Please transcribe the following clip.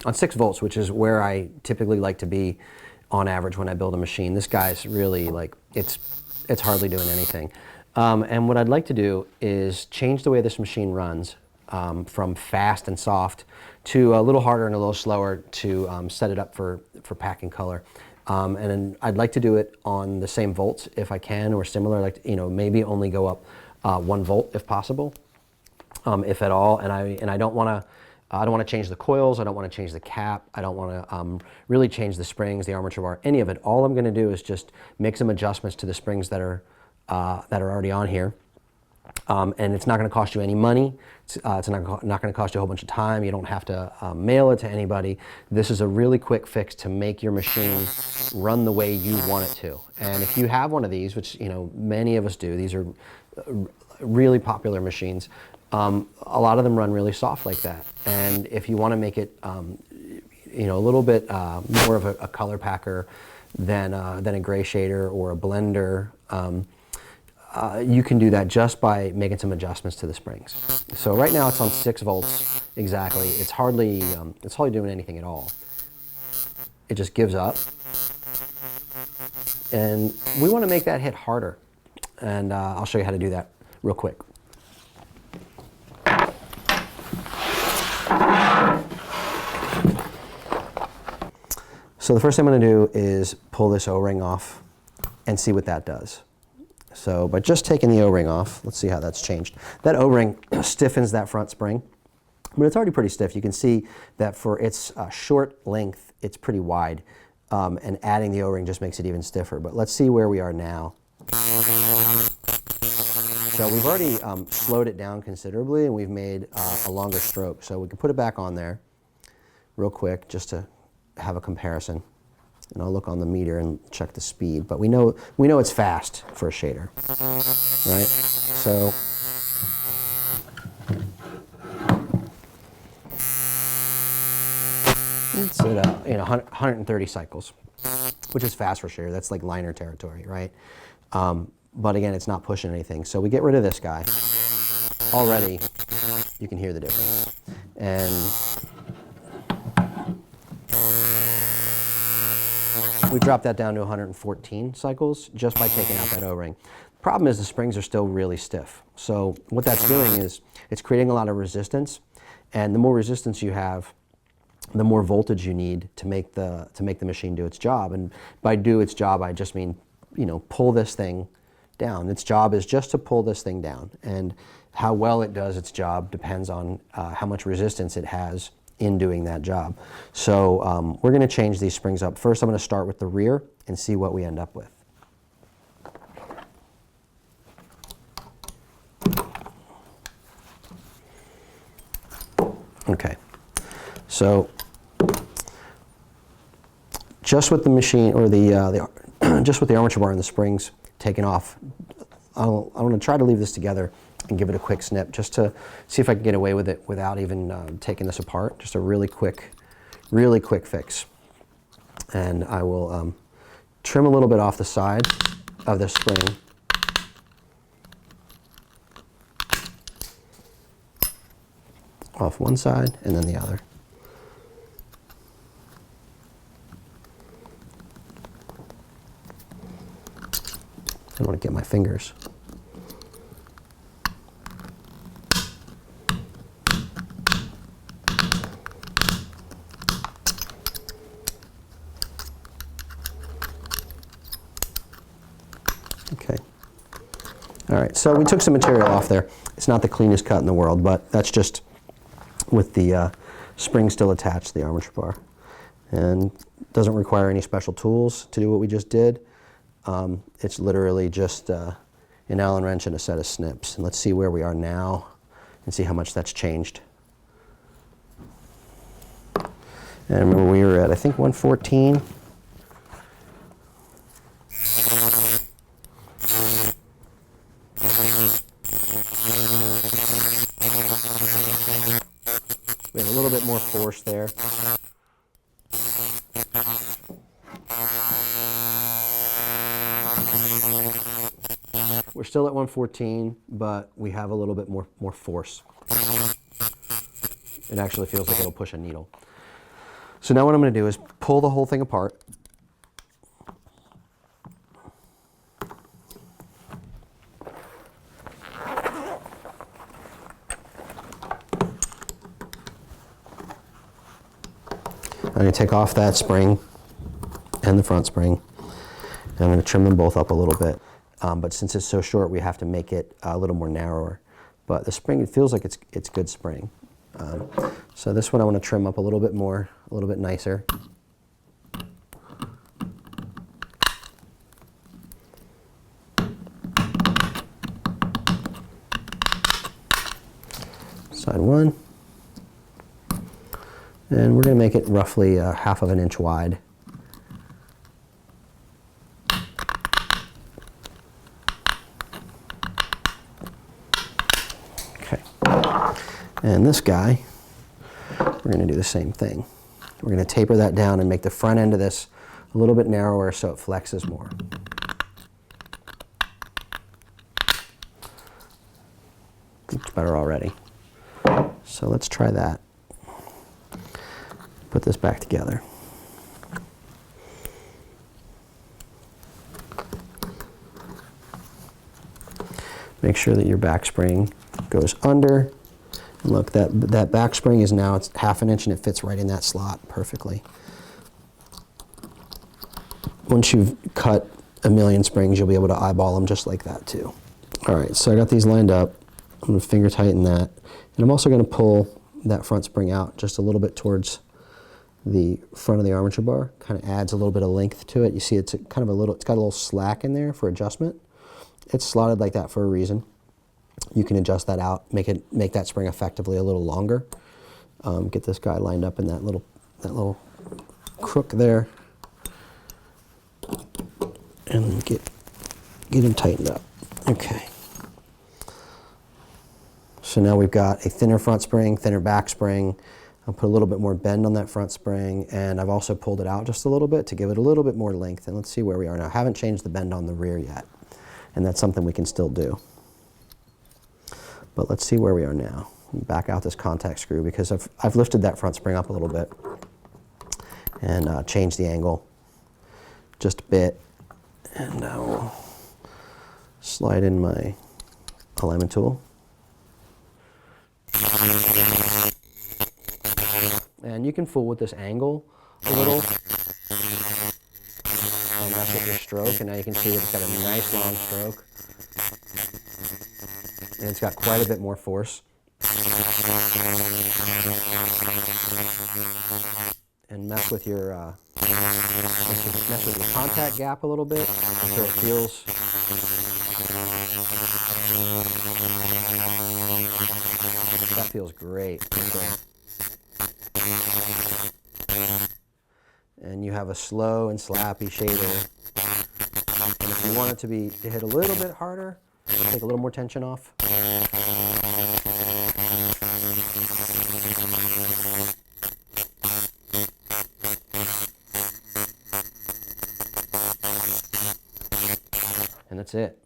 On 6 volts, which is where I typically like to be on average when I build a machine, this guy's really like, it's hardly doing anything. And what I'd like to do is change the way this machine runs from fast and soft to a little harder and a little slower to set it up for packing color. And then I'd like to do it on the same volts if I can, or similar, like, you know, maybe only go up 1 volt if possible, if at all. And I don't want to change the coils. I don't want to change the cap. I don't want to really change the springs, the armature bar, any of it. All I'm going to do is just make some adjustments to the springs that are already on here. And it's not going to cost you any money. It's not going to cost you a whole bunch of time. You don't have to mail it to anybody. This is a really quick fix to make your machine run the way you want it to. And if you have one of these, which, you know, many of us do, these are really popular machines. A lot of them run really soft like that. And if you want to make it, you know, a little bit more of a color packer than a gray shader or a blender, you can do that just by making some adjustments to the springs. So right now it's on 6 volts exactly. It's hardly doing anything at all. It just gives up. And we want to make that hit harder. And I'll show you how to do that real quick. So the first thing I'm going to do is pull this O-ring off and see what that does. So by just taking the O-ring off, let's see how that's changed. That O-ring stiffens that front spring, but it's already pretty stiff. You can see that for its short length, it's pretty wide, and adding the O-ring just makes it even stiffer. But let's see where we are now. So we've already slowed it down considerably, and we've made a longer stroke. So we can put it back on there real quick just to have a comparison. And I'll look on the meter and check the speed, but we know it's fast for a shader, right? So it's at 130 cycles, which is fast for a shader. That's like liner territory, right? But again, it's not pushing anything. So we get rid of this guy. Already, you can hear the difference. And we dropped that down to 114 cycles just by taking out that O-ring. The problem is the springs are still really stiff. So what that's doing is it's creating a lot of resistance, and the more resistance you have, the more voltage you need to make the machine do its job. And by do its job, I just mean, you know, pull this thing down. Its job is just to pull this thing down, and how well it does its job depends on how much resistance it has in doing that job. So we're going to change these springs up. First, I'm going to start with the rear and see what we end up with. Okay, so just with the machine, or just with the armature bar and the springs taken off, I'm going to try to leave this together and give it a quick snip just to see if I can get away with it without even taking this apart. Just a really quick fix. And I will trim a little bit off the side of this spring. Off one side and then the other. I don't want to get my fingers. Okay. All right, so we took some material off there. It's not the cleanest cut in the world, but that's just with the spring still attached to the armature bar. And doesn't require any special tools to do what we just did. It's literally just an Allen wrench and a set of snips. And let's see where we are now and see how much that's changed. And remember, we were at, I think, 114. We have a little bit more force there. still at 114, but we have a little bit more force. It actually feels like it'll push a needle. So now what I'm going to do is pull the whole thing apart. I'm going to take off that spring and the front spring. And I'm going to trim them both up a little bit. But since it's so short, we have to make it a little more narrower. But the spring, it feels like it's good spring. So this one I want to trim up a little bit more, a little bit nicer. Side one. And we're going to make it roughly 1/2 of an inch wide. Okay. And this guy, we're going to do the same thing. We're going to taper that down and make the front end of this a little bit narrower so it flexes more. Looks better already. So let's try that. Put this back together. Make sure that your back spring goes under. And look, that back spring is now, it's 1/2 inch and it fits right in that slot perfectly. Once you've cut a million springs, you'll be able to eyeball them just like that too. All right, so I got these lined up. I'm going to finger tighten that. And I'm also going to pull that front spring out just a little bit towards the front of the armature bar. Kind of adds a little bit of length to it. You see it's kind of it's got a little slack in there for adjustment. It's slotted like that for a reason. You can adjust that out, make that spring effectively a little longer. Get this guy lined up in that little crook there, and get him tightened up. Okay. So now we've got a thinner front spring, thinner back spring. I'll put a little bit more bend on that front spring, and I've also pulled it out just a little bit to give it a little bit more length. And let's see where we are now. I haven't changed the bend on the rear yet, and that's something we can still do. But let's see where we are now. Back out this contact screw because I've lifted that front spring up a little bit and changed the angle just a bit. And we'll slide in my alignment tool. And you can fool with this angle a little and mess with your stroke, and now you can see that it's got a nice long stroke. And it's got quite a bit more force. And mess with your contact gap a little bit until it feels that feels great. And you have a slow and slappy shader. And if you want it to hit a little bit harder, take a little more tension off. And that's it.